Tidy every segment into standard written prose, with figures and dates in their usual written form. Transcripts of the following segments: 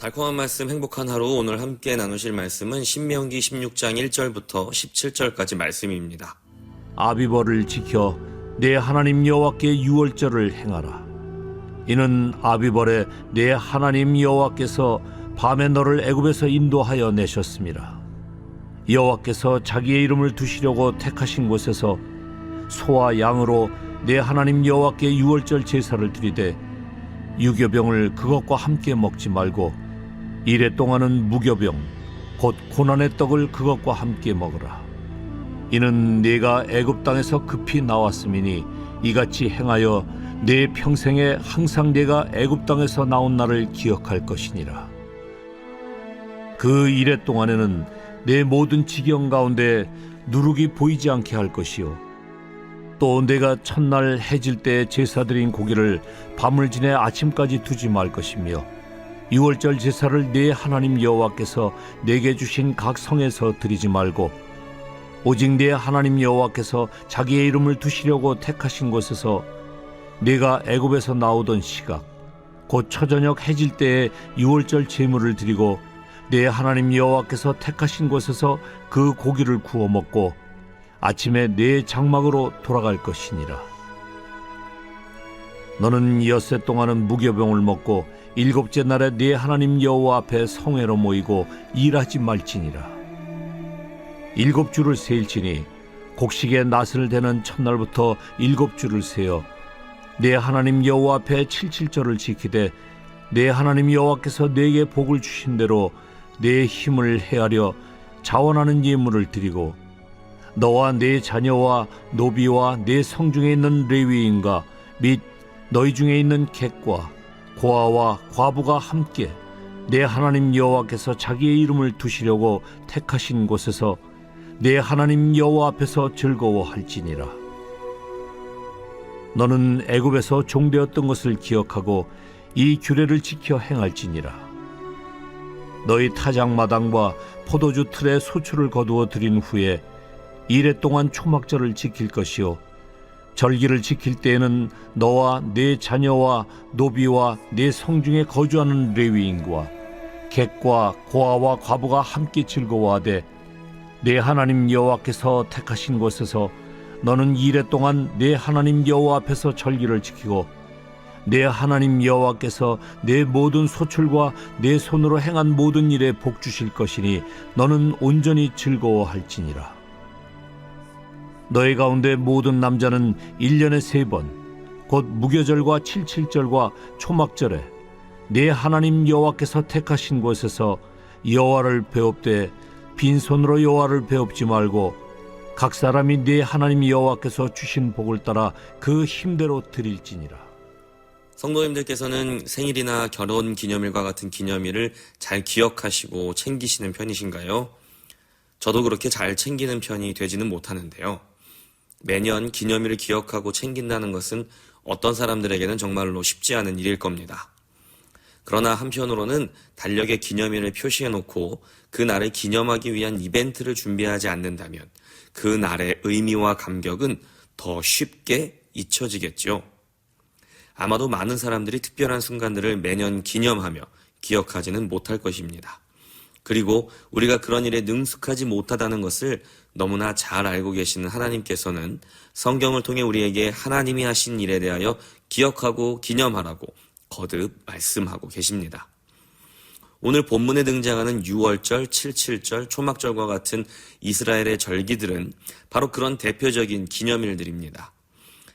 달콤한 말씀 행복한 하루, 오늘 함께 나누실 말씀은 신명기 16장 1절부터 17절까지 말씀입니다. 아비벌을 지켜 내 하나님 여호와께 유월절을 행하라. 이는 아비벌에 내 하나님 여호와께서 밤에 너를 애굽에서 인도하여 내셨습니다. 여호와께서 자기의 이름을 두시려고 택하신 곳에서 소와 양으로 내 하나님 여호와께 유월절 제사를 드리되 유교병을 그것과 함께 먹지 말고 이래 동안은 무교병 곧 고난의 떡을 그것과 함께 먹으라. 이는 네가 애굽 땅에서 급히 나왔음이니 이같이 행하여 내 평생에 항상 네가 애굽 땅에서 나온 날을 기억할 것이니라. 그 이래 동안에는 내 모든 지경 가운데 누룩이 보이지 않게 할 것이요 또 내가 첫날 해질 때 제사드린 고기를 밤을 지내 아침까지 두지 말 것이며 유월절 제사를 내 하나님 여호와께서 내게 주신 각 성에서 드리지 말고 오직 내 하나님 여호와께서 자기의 이름을 두시려고 택하신 곳에서 네가 애굽에서 나오던 시각 곧 초저녁 해질 때에 유월절 제물을 드리고 내 하나님 여호와께서 택하신 곳에서 그 고기를 구워 먹고 아침에 내 장막으로 돌아갈 것이니라. 너는 엿새 동안은 무교병을 먹고 일곱째 날에 네 하나님 여호와 앞에 성회로 모이고 일하지 말지니라. 7주를 세일지니 곡식의 낫을 대는 첫날부터 7주를 세어 내 하나님 여호와 앞에 칠칠절을 지키되 내 하나님 여호와께서 내게 복을 주신 대로 내 힘을 헤아려 자원하는 예물을 드리고 너와 네 자녀와 노비와 네 성중에 있는 레위인과 및 너희 중에 있는 객과 고아와 과부가 함께 내 하나님 여호와께서 자기의 이름을 두시려고 택하신 곳에서 내 하나님 여호와 앞에서 즐거워할지니라. 너는 애굽에서 종되었던 것을 기억하고 이 규례를 지켜 행할지니라. 너희 타작마당과 포도주 틀에 소출을 거두어 드린 후에 이래 동안 초막절을 지킬 것이요 절기를 지킬 때에는 너와 네 자녀와 노비와 네 성중에 거주하는 레위인과 객과 고아와 과부가 함께 즐거워하되 내 하나님 여호와께서 택하신 곳에서 너는 이래 동안 내 하나님 여호와 앞에서 절기를 지키고 내 하나님 여호와께서 내 모든 소출과 내 손으로 행한 모든 일에 복 주실 것이니 너는 온전히 즐거워할지니라. 너희 가운데 모든 남자는 1년에 3번 곧 무교절과 칠칠절과 초막절에 내 하나님 여호와께서 택하신 곳에서 여호와를 배웁되 빈손으로 여호와를 배웁지 말고 각 사람이 내 하나님 여호와께서 주신 복을 따라 그 힘대로 드릴지니라. 성도님들께서는 생일이나 결혼 기념일과 같은 기념일을 잘 기억하시고 챙기시는 편이신가요? 저도 그렇게 잘 챙기는 편이 되지는 못하는데요. 매년 기념일을 기억하고 챙긴다는 것은 어떤 사람들에게는 정말로 쉽지 않은 일일 겁니다. 그러나 한편으로는 달력에 기념일을 표시해놓고 그 날을 기념하기 위한 이벤트를 준비하지 않는다면 그 날의 의미와 감격은 더 쉽게 잊혀지겠죠. 아마도 많은 사람들이 특별한 순간들을 매년 기념하며 기억하지는 못할 것입니다. 그리고 우리가 그런 일에 능숙하지 못하다는 것을 너무나 잘 알고 계시는 하나님께서는 성경을 통해 우리에게 하나님이 하신 일에 대하여 기억하고 기념하라고 거듭 말씀하고 계십니다. 오늘 본문에 등장하는 유월절, 칠칠절, 초막절과 같은 이스라엘의 절기들은 바로 그런 대표적인 기념일들입니다.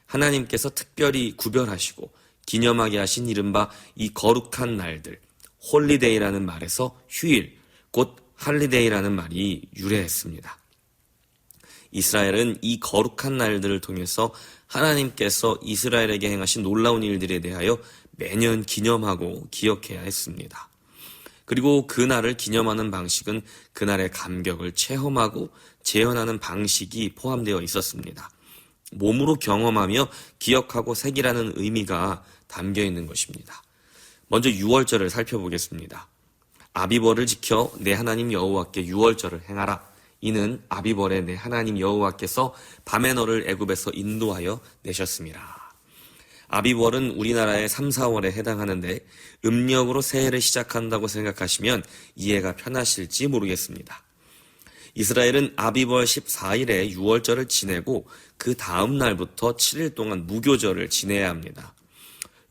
하나님께서 특별히 구별하시고 기념하게 하신 이른바 이 거룩한 날들, 홀리데이라는 말에서 휴일, 곧 할리데이라는 말이 유래했습니다. 이스라엘은 이 거룩한 날들을 통해서 하나님께서 이스라엘에게 행하신 놀라운 일들에 대하여 매년 기념하고 기억해야 했습니다. 그리고 그 날을 기념하는 방식은 그날의 감격을 체험하고 재현하는 방식이 포함되어 있었습니다. 몸으로 경험하며 기억하고 새기라는 의미가 담겨 있는 것입니다. 먼저 유월절을 살펴보겠습니다. 아비벌을 지켜 내 하나님 여호와께 유월절을 행하라. 이는 아비벌에 내 하나님 여호와께서 밤에 너를 애굽에서 인도하여 내셨습니다. 아비벌은 우리나라의 3, 4월에 해당하는데 음력으로 새해를 시작한다고 생각하시면 이해가 편하실지 모르겠습니다. 이스라엘은 아비벌 14일에 유월절을 지내고 그 다음 날부터 7일 동안 무교절을 지내야 합니다.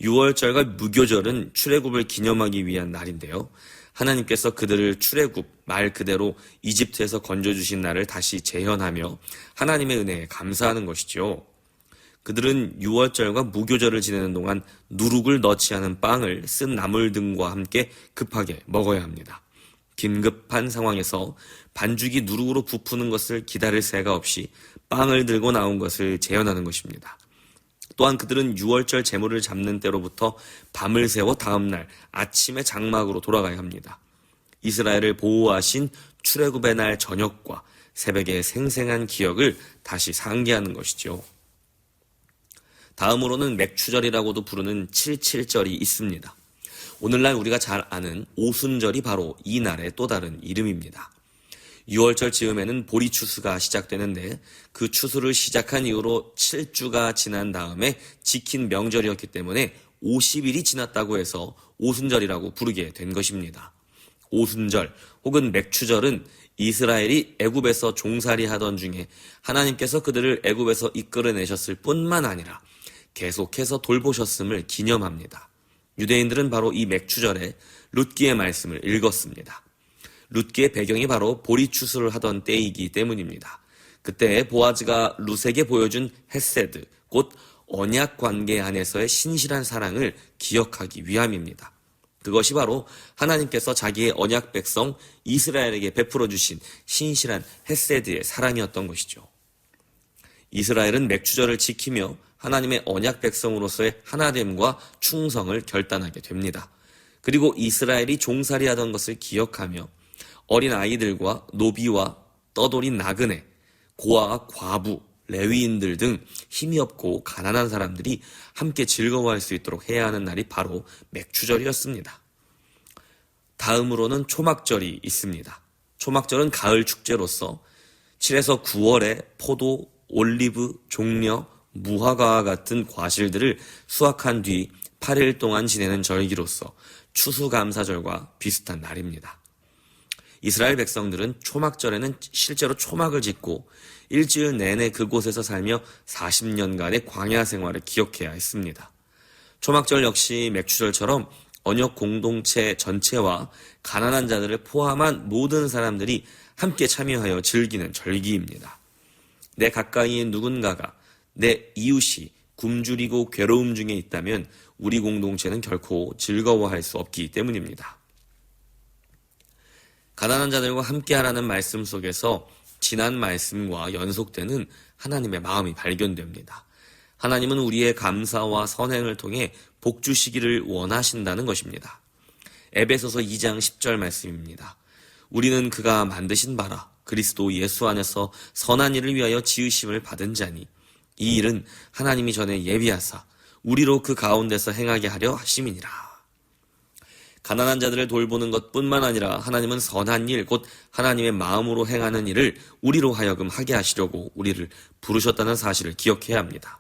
유월절과 무교절은 출애굽을 기념하기 위한 날인데요. 하나님께서 그들을 출애굽, 말 그대로 이집트에서 건져주신 날을 다시 재현하며 하나님의 은혜에 감사하는 것이죠. 그들은 유월절과 무교절을 지내는 동안 누룩을 넣지 않은 빵을 쓴 나물 등과 함께 급하게 먹어야 합니다. 긴급한 상황에서 반죽이 누룩으로 부푸는 것을 기다릴 새가 없이 빵을 들고 나온 것을 재현하는 것입니다. 또한 그들은 유월절 제물을 잡는 때로부터 밤을 새워 다음날 아침에 장막으로 돌아가야 합니다. 이스라엘을 보호하신 출애굽의 날 저녁과 새벽의 생생한 기억을 다시 상기하는 것이죠. 다음으로는 맥추절이라고도 부르는 77절이 있습니다. 오늘날 우리가 잘 아는 오순절이 바로 이 날의 또 다른 이름입니다. 6월절 즈음에는 보리 추수가 시작되는데 그 추수를 시작한 이후로 7주가 지난 다음에 지킨 명절이었기 때문에 50일이 지났다고 해서 오순절이라고 부르게 된 것입니다. 오순절 혹은 맥추절은 이스라엘이 애굽에서 종살이 하던 중에 하나님께서 그들을 애굽에서 이끌어내셨을 뿐만 아니라 계속해서 돌보셨음을 기념합니다. 유대인들은 바로 이 맥추절에 룻기의 말씀을 읽었습니다. 룻기의 배경이 바로 보리 추수를 하던 때이기 때문입니다. 그때 보아즈가 룻에게 보여준 헤세드, 곧 언약 관계 안에서의 신실한 사랑을 기억하기 위함입니다. 그것이 바로 하나님께서 자기의 언약 백성 이스라엘에게 베풀어 주신 신실한 헤세드의 사랑이었던 것이죠. 이스라엘은 맥추절을 지키며 하나님의 언약 백성으로서의 하나됨과 충성을 결단하게 됩니다. 그리고 이스라엘이 종살이하던 것을 기억하며 어린 아이들과 노비와 떠돌인 나그네, 고아와 과부, 레위인들 등 힘이 없고 가난한 사람들이 함께 즐거워할 수 있도록 해야 하는 날이 바로 맥추절이었습니다. 다음으로는 초막절이 있습니다. 초막절은 가을 축제로서 7에서 9월에 포도, 올리브, 종려, 무화과와 같은 과실들을 수확한 뒤 8일 동안 지내는 절기로서 추수감사절과 비슷한 날입니다. 이스라엘 백성들은 초막절에는 실제로 초막을 짓고 일주일 내내 그곳에서 살며 40년간의 광야 생활을 기억해야 했습니다. 초막절 역시 맥추절처럼 언역 공동체 전체와 가난한 자들을 포함한 모든 사람들이 함께 참여하여 즐기는 절기입니다. 내 가까이에 누군가가 내 이웃이 굶주리고 괴로움 중에 있다면 우리 공동체는 결코 즐거워할 수 없기 때문입니다. 가난한 자들과 함께하라는 말씀 속에서 지난 말씀과 연속되는 하나님의 마음이 발견됩니다. 하나님은 우리의 감사와 선행을 통해 복 주시기를 원하신다는 것입니다. 에베소서 2장 10절 말씀입니다. 우리는 그가 만드신 바라 그리스도 예수 안에서 선한 일을 위하여 지으심을 받은 자니 이 일은 하나님이 전에 예비하사 우리로 그 가운데서 행하게 하려 하심이니라. 가난한 자들을 돌보는 것뿐만 아니라 하나님은 선한 일, 곧 하나님의 마음으로 행하는 일을 우리로 하여금 하게 하시려고 우리를 부르셨다는 사실을 기억해야 합니다.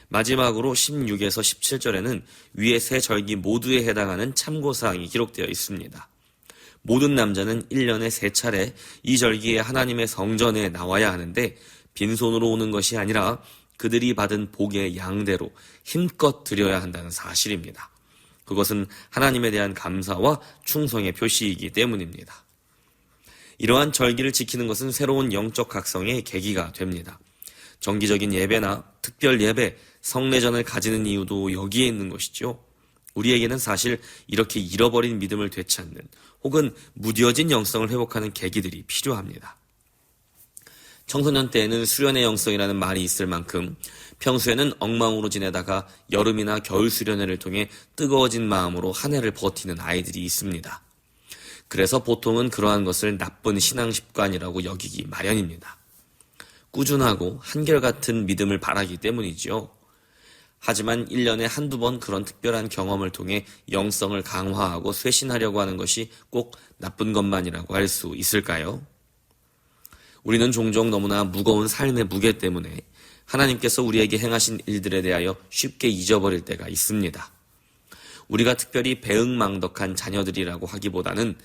마지막으로 16에서 17절에는 위의 세 절기 모두에 해당하는 참고사항이 기록되어 있습니다. 모든 남자는 1년에 3차례 이 절기에 하나님의 성전에 나와야 하는데 빈손으로 오는 것이 아니라 그들이 받은 복의 양대로 힘껏 드려야 한다는 사실입니다. 그것은 하나님에 대한 감사와 충성의 표시이기 때문입니다. 이러한 절기를 지키는 것은 새로운 영적 각성의 계기가 됩니다. 정기적인 예배나 특별 예배, 성례전을 가지는 이유도 여기에 있는 것이죠. 우리에게는 사실 이렇게 잃어버린 믿음을 되찾는 혹은 무뎌진 영성을 회복하는 계기들이 필요합니다. 청소년 때에는 수련의 영성이라는 말이 있을 만큼 평소에는 엉망으로 지내다가 여름이나 겨울 수련회를 통해 뜨거워진 마음으로 한 해를 버티는 아이들이 있습니다. 그래서 보통은 그러한 것을 나쁜 신앙 습관이라고 여기기 마련입니다. 꾸준하고 한결같은 믿음을 바라기 때문이지요. 하지만 1년에 한두 번 그런 특별한 경험을 통해 영성을 강화하고 쇄신하려고 하는 것이 꼭 나쁜 것만이라고 할 수 있을까요? 우리는 종종 너무나 무거운 삶의 무게 때문에 하나님께서 우리에게 행하신 일들에 대하여 쉽게 잊어버릴 때가 있습니다. 우리가 특별히 배응망덕한 자녀들이라고 하기보다는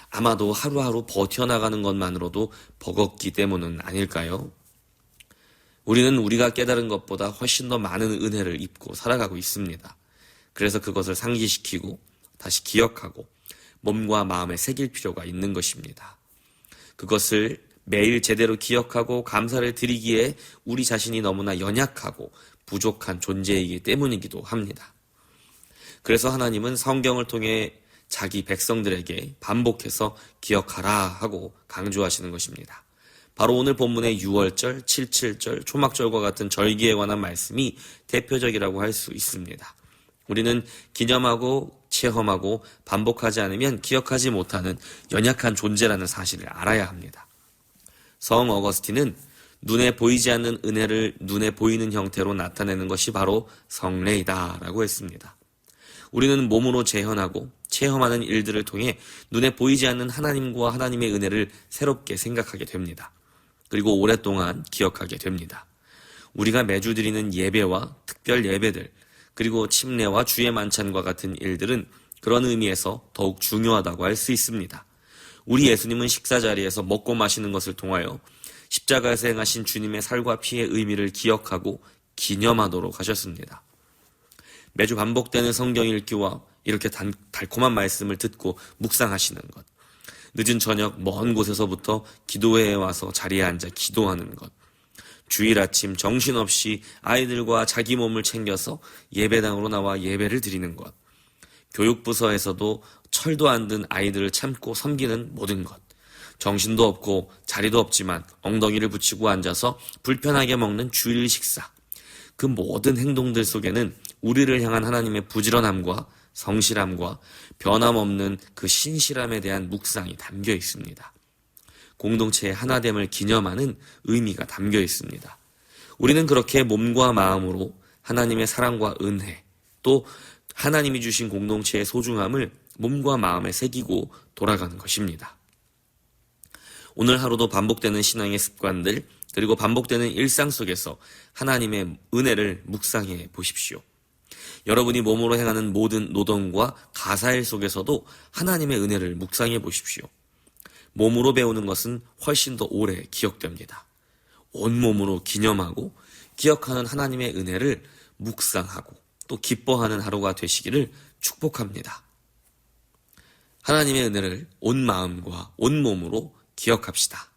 아마도 하루하루 버텨나가는 것만으로도 버겁기 때문은 아닐까요? 우리는 우리가 깨달은 것보다 훨씬 더 많은 은혜를 입고 살아가고 있습니다. 그래서 그것을 상기시키고 다시 기억하고 몸과 마음에 새길 필요가 있는 것입니다. 그것을 매일 제대로 기억하고 감사를 드리기에 우리 자신이 너무나 연약하고 부족한 존재이기 때문이기도 합니다. 그래서 하나님은 성경을 통해 자기 백성들에게 반복해서 기억하라 하고 강조하시는 것입니다. 바로 오늘 본문의 6월절, 77절, 초막절과 같은 절기에 관한 말씀이 대표적이라고 할 수 있습니다. 우리는 기념하고 체험하고 반복하지 않으면 기억하지 못하는 연약한 존재라는 사실을 알아야 합니다. 성 어거스틴은 눈에 보이지 않는 은혜를 눈에 보이는 형태로 나타내는 것이 바로 성례이다라고 했습니다. 우리는 몸으로 재현하고 체험하는 일들을 통해 눈에 보이지 않는 하나님과 하나님의 은혜를 새롭게 생각하게 됩니다. 그리고 오랫동안 기억하게 됩니다. 우리가 매주 드리는 예배와 특별 예배들, 그리고 침례와 주의 만찬과 같은 일들은 그런 의미에서 더욱 중요하다고 할 수 있습니다. 우리 예수님은 식사 자리에서 먹고 마시는 것을 통하여 십자가에서 행하신 주님의 살과 피의 의미를 기억하고 기념하도록 하셨습니다. 매주 반복되는 성경 읽기와 이렇게 달콤한 말씀을 듣고 묵상하시는 것, 늦은 저녁 먼 곳에서부터 기도회에 와서 자리에 앉아 기도하는 것, 주일 아침 정신없이 아이들과 자기 몸을 챙겨서 예배당으로 나와 예배를 드리는 것, 교육부서에서도 철도 안 든 아이들을 참고 섬기는 모든 것, 정신도 없고 자리도 없지만 엉덩이를 붙이고 앉아서 불편하게 먹는 주일 식사, 그 모든 행동들 속에는 우리를 향한 하나님의 부지런함과 성실함과 변함없는 그 신실함에 대한 묵상이 담겨 있습니다. 공동체의 하나됨을 기념하는 의미가 담겨 있습니다. 우리는 그렇게 몸과 마음으로 하나님의 사랑과 은혜, 또 하나님이 주신 공동체의 소중함을 몸과 마음에 새기고 돌아가는 것입니다. 오늘 하루도 반복되는 신앙의 습관들, 그리고 반복되는 일상 속에서 하나님의 은혜를 묵상해 보십시오. 여러분이 몸으로 행하는 모든 노동과 가사일 속에서도 하나님의 은혜를 묵상해 보십시오. 몸으로 배우는 것은 훨씬 더 오래 기억됩니다. 온몸으로 기념하고 기억하는 하나님의 은혜를 묵상하고 또 기뻐하는 하루가 되시기를 축복합니다. 하나님의 은혜를 온 마음과 온 몸으로 기억합시다.